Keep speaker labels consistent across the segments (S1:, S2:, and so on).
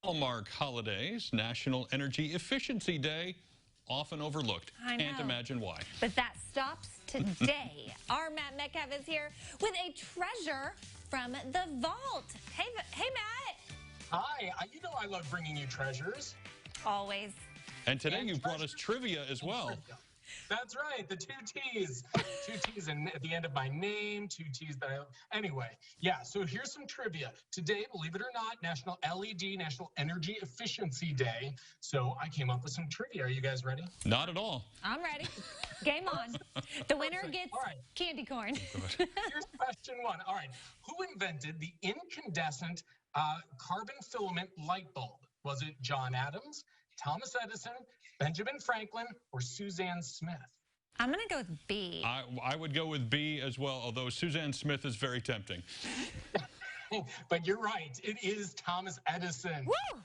S1: Hallmark holidays, National Energy Efficiency Day, often overlooked.
S2: I know.
S1: Can't imagine why.
S2: But that stops today. Our Matt Metcalf is here with a treasure from the vault. Hey, Matt.
S3: Hi, you know I love bringing you treasures.
S2: Always.
S1: And today you brought us trivia as well.
S3: That's right, the two T's. Two T's at the end of my name, two T's that anyway, yeah, so here's some trivia. Today, believe it or not, National LED, National Energy Efficiency Day. So I came up with some trivia. Are you guys ready?
S1: Not at all.
S2: I'm ready. Game on. The winner gets candy corn.
S3: Here's question one. All right, who invented the incandescent carbon filament light bulb? Was it John Adams, Thomas Edison, Benjamin Franklin, or Suzanne Smith?
S2: I'm going to go with B.
S1: I would go with B as well, although Suzanne Smith is very tempting.
S3: But you're right. It is Thomas Edison.
S2: Woo!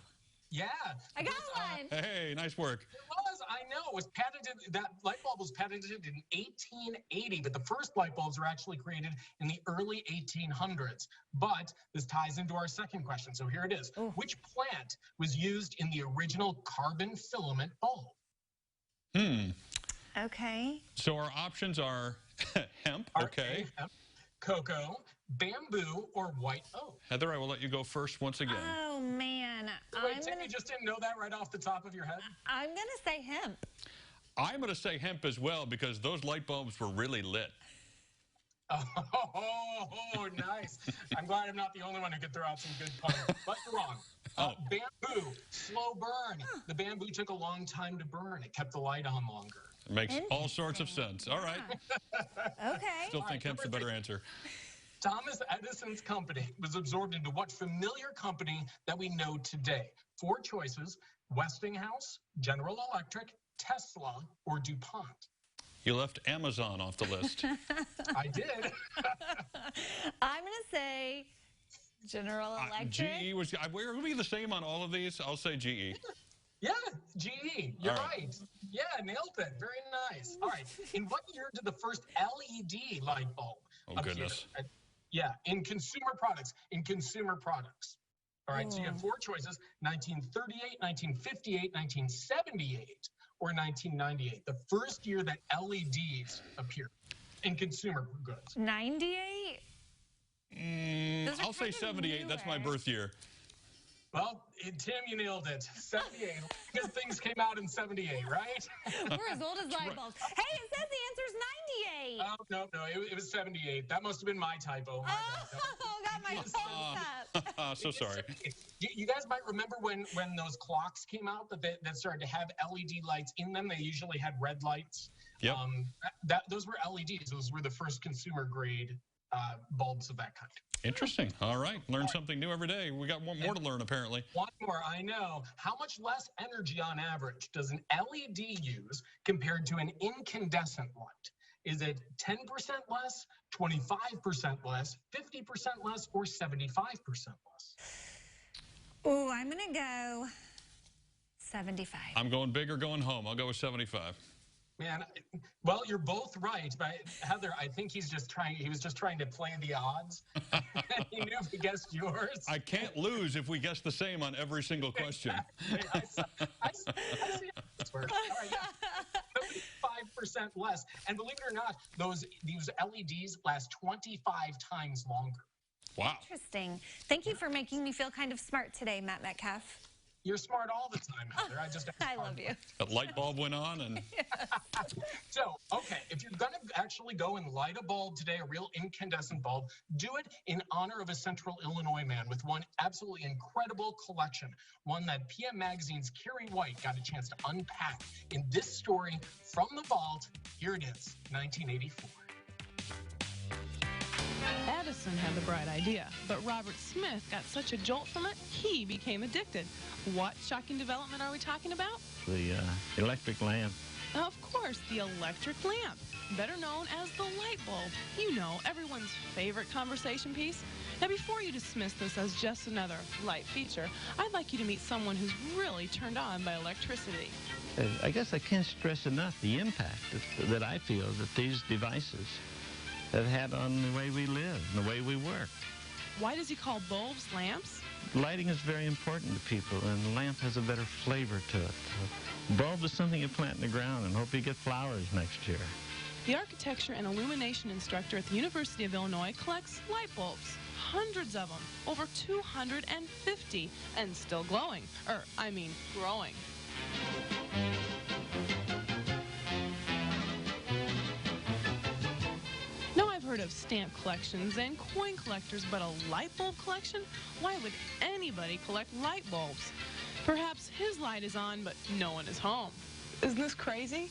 S3: Yeah.
S2: I got one.
S1: Hey, nice work.
S3: It was, I know. It was patented. That light bulb was patented in 1880, but the first light bulbs were actually created in the early 1800s. But this ties into our second question. So here it is. Ooh. Which plant was used in the original carbon filament bulb?
S2: Okay.
S1: So our options are hemp, okay.
S3: Hemp, cocoa, bamboo, or white oak.
S1: Heather, I will let you go first once again.
S2: Oh, man.
S3: Wait, Tim, you just didn't know that right off the top of your head?
S2: I'm going to say hemp.
S1: I'm going to say hemp as well because those light bulbs were really lit.
S3: Oh, nice. I'm glad I'm not the only one who could throw out some good puns, but you're wrong. Bamboo, slow burn. The bamboo took a long time to burn. It kept the light on longer.
S1: It makes all sorts of sense. All right.
S2: Okay.
S1: Still think hemp's a better answer.
S3: Thomas Edison's company was absorbed into what familiar company that we know today? Four choices: Westinghouse, General Electric, Tesla, or DuPont.
S1: You left Amazon off the list.
S3: I did.
S2: I'm going to say General Electric.
S1: GE was, we're going to be the same on all of these. I'll say GE.
S3: Yeah, GE. You're right. Yeah, nailed it. Very nice. All right. In what year did the first LED light bulb appear?
S1: Goodness.
S3: Yeah, in consumer products. In consumer products. All right, so you have four choices: 1938, 1958, 1978, or 1998. The first year that LEDs appeared in consumer goods.
S2: 98?
S3: I'll
S1: say 78. That's my birth year.
S3: Well, Tim, you nailed it. 78. Good things came out in 78, right?
S2: We're as old as light bulbs. Hey, it says the answer's 98.
S3: Oh, no, it was 78. That must have been my typo.
S2: Got my hopes up.
S1: So sorry.
S3: You guys might remember when those clocks came out that started to have LED lights in them. They usually had red lights.
S1: Yep.
S3: Those were LEDs. Those were the first consumer grade bulbs of that kind.
S1: Interesting. All right. Learn something new every day. We got one more to learn, apparently.
S3: One more, I know. How much less energy on average does an LED use compared to an incandescent light? Is it 10% less, 25% less, 50% less, or 75% less?
S2: Oh, I'm going to go 75.
S1: I'm going big or going home. I'll go with 75.
S3: Man, well, you're both right, but Heather, I think he was just trying to play the odds. He knew if he guessed yours.
S1: I can't lose if we guess the same on every single question.
S3: I see how this works. All right, yeah. 5% less. And believe it or not, these LEDs last 25 times longer.
S1: Wow.
S2: Interesting. Thank you for making me feel kind of smart today, Matt Metcalf.
S3: You're smart all the time, Heather.
S2: I love you.
S1: That light bulb went on and...
S3: So, okay, if you're going to actually go and light a bulb today, a real incandescent bulb, do it in honor of a Central Illinois man with one absolutely incredible collection, one that PM Magazine's Kerry White got a chance to unpack in this story from the vault. Here it is, 1984.
S4: Edison had the bright idea, but Robert Smith got such a jolt from it, he became addicted. What shocking development are we talking about?
S5: The electric lamp.
S4: Of course, the electric lamp, better known as the light bulb. You know, everyone's favorite conversation piece. Now, before you dismiss this as just another light feature, I'd like you to meet someone who's really turned on by electricity.
S5: I guess I can't stress enough the impact that I feel that these devices have had on the way we live and the way we work.
S4: why does he call bulbs lamps?
S5: Lighting is very important to people, and the lamp has a better flavor to it. Bulb is something you plant in the ground and hope you get flowers next year.
S4: The architecture and illumination instructor at the University of Illinois collects light bulbs. Hundreds of them, over 250, and still glowing. Growing. Now I've heard of stamp collections and coin collectors, but a light bulb collection? Why would anybody collect light bulbs? Perhaps his light is on, but no one is home. Isn't this crazy?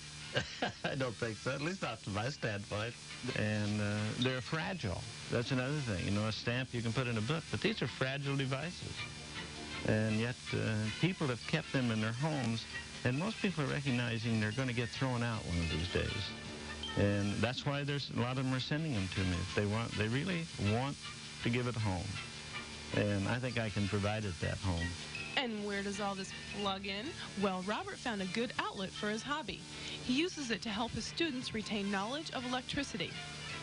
S5: I don't think so, at least not from my standpoint. And they're fragile. That's another thing. You know, a stamp you can put in a book, but these are fragile devices. And yet people have kept them in their homes, and most people are recognizing they're going to get thrown out one of these days. And that's why there's a lot of them are sending them to me. If they really want to give it home. And I think I can provide it that home.
S4: And where does all this plug in? Well, Robert found a good outlet for his hobby. He uses it to help his students retain knowledge of electricity.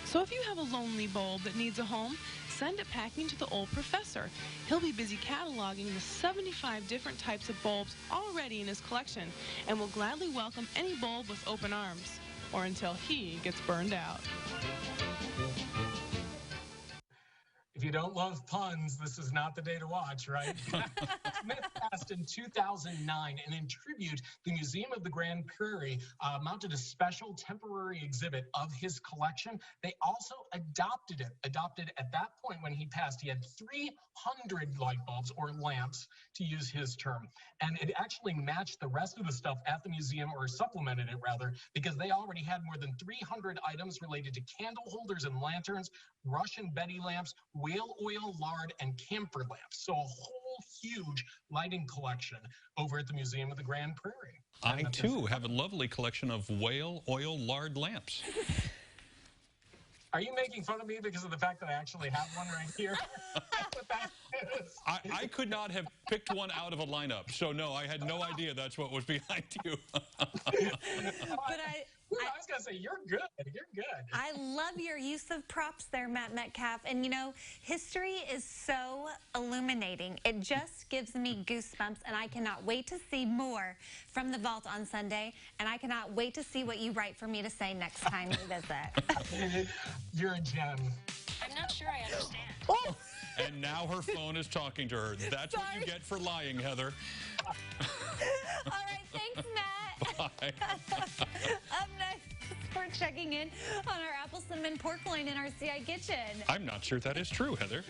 S4: So if you have a lonely bulb that needs a home, send it packing to the old professor. He'll be busy cataloging the 75 different types of bulbs already in his collection, and will gladly welcome any bulb with open arms, or until he gets burned out.
S3: If you don't love puns, this is not the day to watch, right? Smith passed in 2009, and in tribute, the Museum of the Grand Prairie mounted a special temporary exhibit of his collection. They also adopted it. Adopted at that point when he passed, he had 300 light bulbs or lamps, to use his term. And it actually matched the rest of the stuff at the museum, or supplemented it rather, because they already had more than 300 items related to candle holders and lanterns, Russian Betty lamps, whale oil, lard, and camphor lamps. So a whole huge lighting collection over at the Museum of the Grand Prairie.
S1: I, too, have a lovely collection of whale oil lard lamps.
S3: Are you making fun of me because of the fact that I actually have one right here? What that is.
S1: I could not have picked one out of a lineup, so no, I had no idea that's what was behind you.
S2: But
S3: I was going to say, you're good. You're good.
S2: I love your use of props there, Matt Metcalf. And, you know, history is so illuminating. It just gives me goosebumps, and I cannot wait to see more from the vault on Sunday. And I cannot wait to see what you write for me to say next time you visit.
S3: You're a gem.
S6: I'm not sure I understand.
S2: Oh!
S1: And now her phone is talking to her. That's what you get for lying, Heather.
S2: All right, thanks, Matt.
S1: Bye.
S2: Up next, we're checking in on our apple cinnamon pork loin in our CI kitchen.
S1: I'm not sure that is true, Heather.